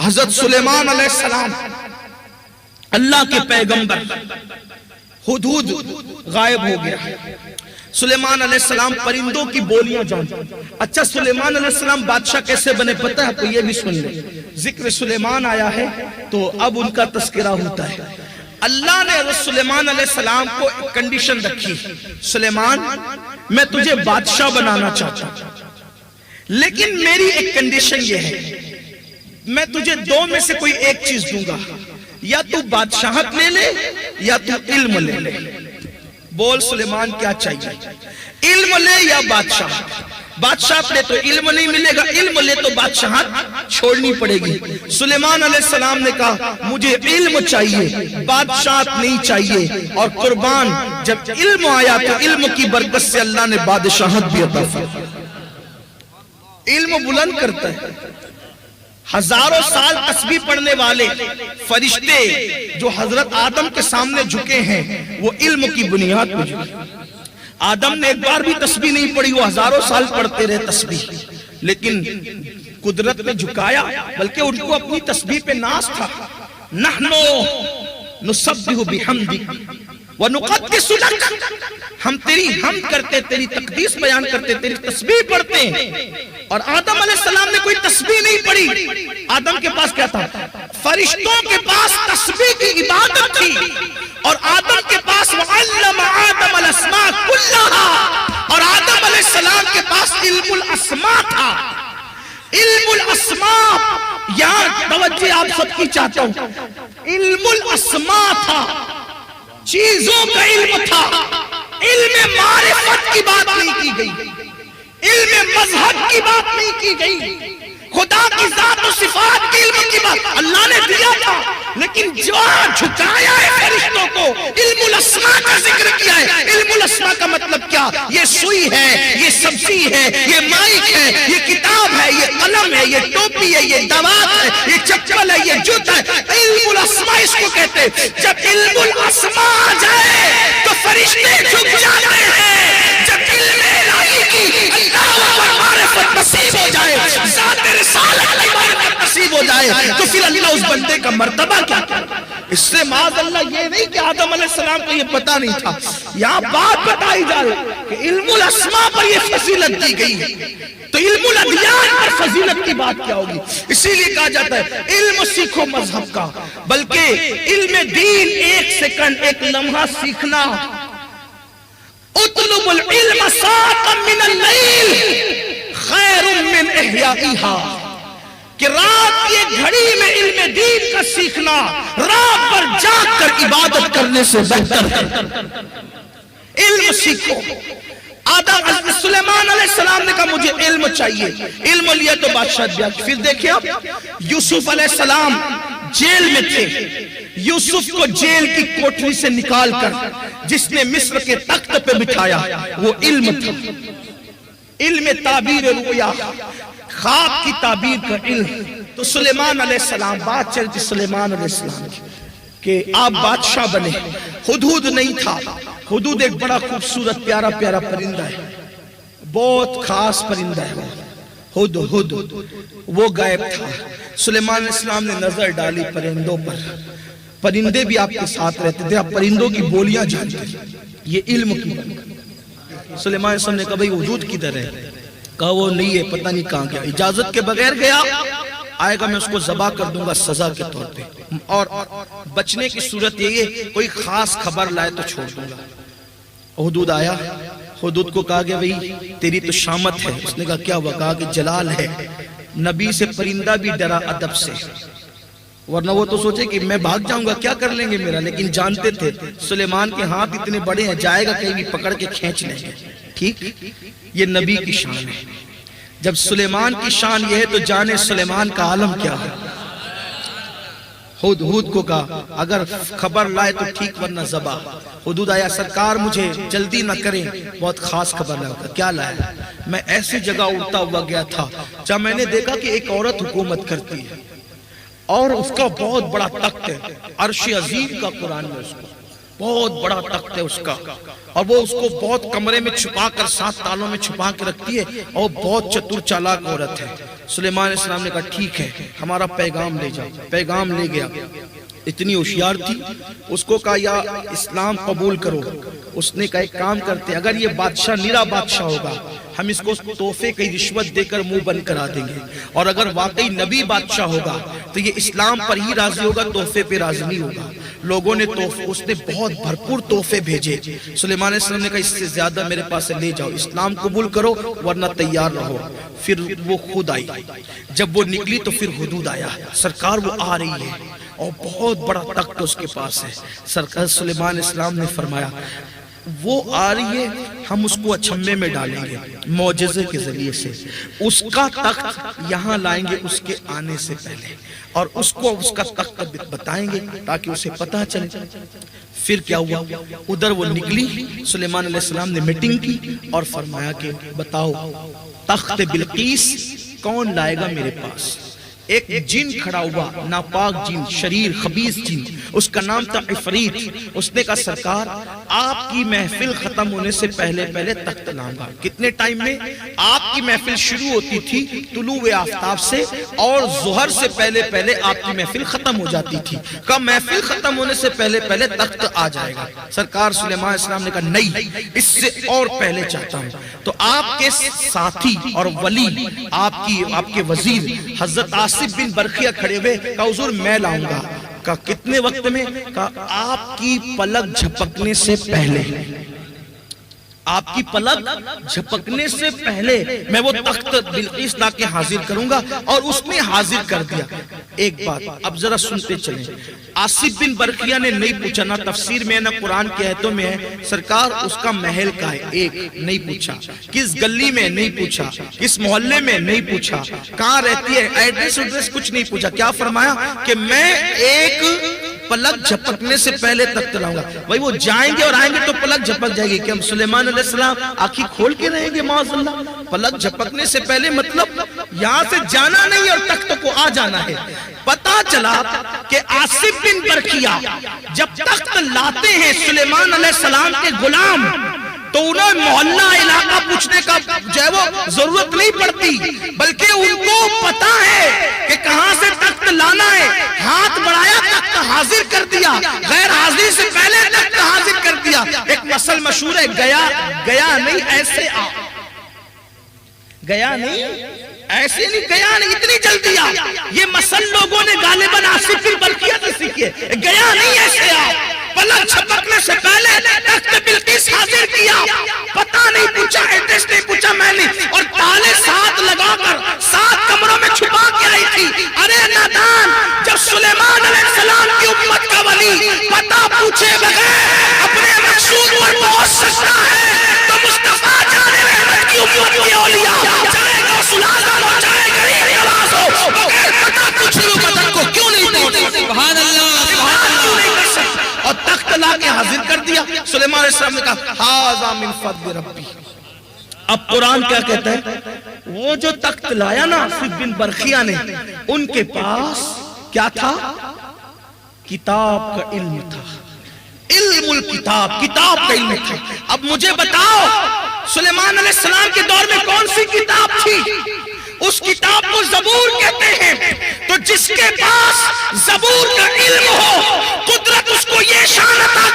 حضرت سلیمان علیہ السلام اللہ کے پیغمبر، ہدہد غائب ہو گیا۔ سلیمان علیہ السلام پرندوں کی بولیاں جانتے۔ اچھا سلیمان علیہ السلام بادشاہ کیسے بنے پتہ ہے؟ تو یہ بھی سن لیں، ذکر سلیمان آیا ہے تو اب ان کا تذکرہ ہوتا ہے۔ اللہ نے حضرت سلیمان علیہ السلام کو ایک کنڈیشن رکھی، سلیمان میں تجھے بادشاہ بنانا چاہتا ہوں، لیکن میری ایک کنڈیشن یہ ہے، میں تجھے دو میں سے کوئی ایک چیز دوں گا، یا تو بادشاہت لے لے یا تو علم لے لے۔ بول سلیمان کیا چاہیے؟ علم لے یا بادشاہت؟ بادشاہت لے تو علم نہیں ملے گا، علم لے تو بادشاہت چھوڑنی پڑے گی۔ سلیمان علیہ السلام نے کہا مجھے علم چاہیے، بادشاہت نہیں چاہیے، اور قربان جب علم آیا تو علم کی برکت سے اللہ نے بادشاہت بھی عطا فرمائی۔ علم بلند کرتا ہے۔ ہزاروں سال تسبیح پڑھنے والے فرشتے جو حضرت آدم کے سامنے جھکے ہیں وہ علم کی بنیاد پہ جھکے۔ آدم نے ایک بار بھی تسبیح نہیں پڑھی، وہ ہزاروں سال پڑھتے رہے تسبیح، لیکن قدرت نے جھکایا، بلکہ ان کو اپنی تسبیح پہ ناز تھا۔ نحنو نسبح بحمدک ونقدس لک، ہم تیری حمد کرتے، تیری تقدیس بیان کرتے، تیری تسبیح پڑھتے ہیں۔ اور آدم علیہ السلام نے کوئی تسبیح نہیں پڑھی۔ آدم کے پاس کیا تھا؟ فرشتوں کے پاس تسبیح کی عبادت تھی، اور آدم کے پاس وعلم آدم الاسماء کلہا، اور آدم علیہ السلام کے پاس علم الاسماء تھا۔ علم الاسماء، یہاں توجہ آپ سب کی چاہتا ہوں، علم الاسماء تھا، چیزوں کا علم تھا، علم معرفت کی بات نہیں کی گئی، علم مذہب کی بات نہیں کی گئی، خدا کی ذات و صفات کی علم کی بات اللہ نے دیا تھا، لیکن جو جھکایا ہے فرشتوں کو، علم الاسماء کا ذکر کیا ہے۔ علم الاسماء کا مطلب کیا؟ یہ سوئی ہے، یہ سبزی ہے، یہ مائک ہے، یہ کتاب ہے، یہ قلم ہے، یہ ٹوپی ہے، یہ دوات ہے، یہ چپل ہے، یہ جوتا ہے۔ علم الاسماء اس کو کہتے ہیں۔ جب علم الاسماء آ جائے تو فرشتے جھک جاتے ہیں۔ جب علم الہی کی اللہ و معرفت نصیب ہو جائے، ذات رسالت کی معرفت نصیب ہو جائے، تو پھر اللہ اس بندے کا مرتبہ کیا کرے؟ اس سے معاذ اللہ یہ نہیں کہ آدم علیہ السلام کو یہ پتہ نہیں تھا، یہاں بات بتائی جائے کہ علم الاسماء پر یہ فضیلت دی گئی ہے، تو علم الادیان پر فضیلت کی بات کیا ہوگی؟ اسی لیے کہا جاتا ہے علم سیکھو مذہب کا، بلکہ علم دین ایک سیکنڈ، ایک لمحہ سیکھنا۔ اطلب العلم ساعتا من اللیل خیر من احیائیہا، کہ رات کی ایک گھڑی میں علم دین کا سیکھنا رات پر جاگ کر عبادت کرنے سے بہتر ہے۔ علم سیکھو۔ آدم حضرت سلیمان علیہ السلام نے کہا مجھے علم چاہیے، علم لیا تو بادشاہ دیا۔ پھر دیکھیں آپ یوسف علیہ السلام جیل میں تھے، یوسف کو جیل کی کوٹری سے نکال کر جس نے مصر کے تخت پہ بٹھایا وہ علم تھا، علم تعبیر رؤیا، خواب کی تعبیر کا علم۔ تو سلیمان علیہ السلام، بات چلتی سلیمان علیہ السلام کی کہ آپ بادشاہ بنے۔ ہدہد نہیں تھا، ہدہد ایک بڑا خوبصورت پیارا پیارا پرندہ ہے، بہت خاص پرندہ ہے وہ ہدہد، وہ غائب تھا۔ سلیمان علیہ السلام نے نظر ڈالی پرندوں پر، پرندے بھی آپ کے ساتھ رہتے تھے، آپ پرندوں کی بولیاں جانتے ہیں، یہ علم کی بات۔ سلیمان علیہ السلام نے کہا بھئی ہدہد کدھر ہے؟ کہا وہ نہیں ہے، پتہ نہیں کہاں گیا، اجازت کے بغیر گیا، آئے گا میں اس کو ذبح کر دوں گا سزا کے طور پہ، اور بچنے کی صورت یہ ہے کوئی خاص خبر لائے تو چھوڑ دوں گا۔ ہدہد آیا، ہدہد کو کہا گیا بھئی تیری تو شامت ہے۔ اس نے کہا کیا ہوا؟ کہا کہ جلال ہے۔ نبی سے پرندہ بھی ڈرا ادب سے، ورنہ وہ تو سوچے کہ میں بھاگ جاؤں گا کیا کر لیں گے میرا، لیکن جانتے تھے سلیمان کے ہاتھ اتنے بڑے ہیں، جائے گا کہیں بھی پکڑ کے کھینچ لیں گے۔ ٹھیک، یہ نبی کی شان ہے۔ جب سلیمان کی شان یہ ہے تو جانے سلیمان کا عالم کیا ہے۔ ہدہد کو کہا اگر خبر لائے تو ٹھیک ورنہ ذبح۔ ہدہد آیا، سرکار مجھے جلدی نہ کریں، بہت خاص خبر لائے۔ کیا لائے؟ میں ایسی جگہ اڑتا ہوا گیا تھا جہاں میں نے دیکھا کہ ایک عورت حکومت کرتی ہے اور اس کا بہت بڑا تخت ہے، عرش عظیم کا قرآن میں اس کو، بہت بڑا تخت ہے اس کا، اور وہ اس کو بہت کمرے میں چھپا کر 7 تالوں میں چھپا کے رکھتی ہے، اور بہت چتر چالاک عورت ہے۔ سلیمان علیہ السلام نے کہا ٹھیک ہے ہمارا پیغام لے جاؤ، پیغام لے گیا۔ اتنی ہوشیار تھی، اس کو کہا یا اسلام قبول کرو۔ اس نے کہا ایک کام کرتے، اگر یہ بادشاہ نیرا بادشاہ ہوگا ہم اس کو تحفے کی رشوت دے کر منہ بند کرا دیں گے، اور اگر واقعی نبی بادشاہ ہوگا تو یہ اسلام پر ہی راضی ہوگا، تحفے پہ راضی نہیں ہوگا۔ لوگوں نے اس نے بہت بھرپور تحفے بھیجے۔ سلیمان علیہ السلام نے کہا اس سے زیادہ میرے پاس سے لے جاؤ، اسلام قبول کرو ورنہ تیار رہو۔ پھر وہ خود آئی، جب وہ نکلی تو پھر حدود آیا، سرکار وہ آ رہی ہے اور بہت بڑا تخت اس کے پاس ہے۔ سرکار سلیمان علیہ السلام نے فرمایا وہ آ رہی ہے، ہم اس کو اچھمے میں ڈالیں گے معجزے کے ذریعے سے، اس کا تخت یہاں لائیں گے اس کے آنے سے پہلے، اور اس کو اس کا تخت بتائیں گے تاکہ اسے پتہ چلے۔ پھر کیا ہوا، ادھر وہ نکلی، سلیمان علیہ السلام نے میٹنگ کی اور فرمایا کہ بتاؤ تخت بلقیس کون لائے گا میرے پاس۔ ایک جن کھڑا ہوا، ناپاک جن، شریر خبیث جن، اس کا نام تھا عفریت۔ اس نے کہا سرکار آپ کی محفل ختم ہونے سے پہلے پہلے تخت لاؤں گا۔ کتنے ٹائم میں؟ آپ کی محفل شروع ہوتی تھی طلوع آفتاب سے، اور ظہر سے پہلے پہلے آپ کی محفل ختم ہو جاتی تھی۔ کہا محفل ختم ہونے سے پہلے پہلے تخت آ جائے گا۔ سرکار سلیمان علیہ السلام نے کہا نہیں، اس سے اور پہلے چاہتا ہوں۔ تو آپ کے ساتھی اور ولی، آپ کے وزیر حضرت آصف بن برقیہ کھڑے ہوئے، کہا حضور میں لاؤں گا۔ کہا کتنے وقت میں؟ کہا آپ کی پلک جھپکنے سے پہلے، آپ کی پلک جھپکنے سے پہلے میں وہ تخت بلقیس لا کے حاضر کروں گا، اور اس نے حاضر کر دیا۔ ایک بات اب ذرا سنتے چلیں، آصف بن برقیہ نے نہیں پوچھا، نہ تفسیر میں نہ قرآن کے آیتوں میں ہے سرکار اس کا محل کا ہے، ایک نہیں پوچھا، کس گلی میں نہیں پوچھا، کس محلے میں نہیں پوچھا، کہاں رہتی ہے، ایڈریس کچھ نہیں پوچھا۔ کیا فرمایا کہ میں ایک پلک جھپکنے سے پہلے تخت لاؤں گا۔ بھائی وہ جائیں گے اور آئیں گے تو پلک جھپک جائے گی کہ ہم سلیمان علیہ السلام آنکھیں کھول کے رہیں گے معاذ اللہ؟ پلک جھپکنے سے پہلے مطلب یہاں سے جانا نہیں اور تخت کو آ جانا ہے۔ پتا چلا کہ آصف بن برقیہ جب تخت لاتے ہیں سلیمان علیہ السلام کے غلام، تو انہیں محلہ علاقہ پوچھنے کا جو ہے وہ ضرورت نہیں پڑتی، بلکہ ان کو پتا ہے کہ کہاں سے تخت لانا ہے۔ ہاتھ بڑھایا تخت حاضر کر دیا، غیر حاضری سے پہلے تخت حاضر کر دیا۔ ایک مسئلہ مشہور ہے، گیا نہیں ایسے آ، گیا نہیں ایسے نہیں، گیا نہیں اتنی جلدی آ۔ یہ مسئلہ لوگوں نے غالباً آصف بن برقیہ سے سیکھے، گیا نہیں ایسے آ، پلک جھپکنے سے پہلے تخت بلقیس حاضر کیا۔ پتہ نہیں پوچھا، ایڈریس نہیں پوچھا، میں نہیں، اور تالے 7 لگا کر 7 کمروں میں چھپا کے آئی تھی۔ ارے نادان، جب سلیمان علیہ السلام کی امت کا ولی پتہ پوچھے بغیر اپنے مقصود پر پہنچ سکتا ہے، تو مصطفیٰ جان رحمت کی امت کے اولیاء چاہے غوث اعظم ہو چاہے غریب نواز ہو، بغیر پتہ پوچھے وہ بدن کو کیوں نہیں پہنچے؟ سبحان اللہ، اور تخت لا کے حاضر کر دیا۔ سلیمان علیہ السلام نے کہا ھذا من فضل ربی۔ اب قرآن کیا کہتا ہے؟ وہ جو تخت لایا نا آصف بن برقیہ نے، ان کے پاس کیا تھا؟ کتاب کا علم تھا، علم الکتاب، کتاب کا علم تھا۔ اب مجھے بتاؤ سلیمان علیہ السلام کے دور میں کون سی کتاب تھی؟ اس کتاب کو زبور کہتے ہیں۔ تو جس کے پاس زبور کا علم ہو، قدرت اس کو یہ شان عطا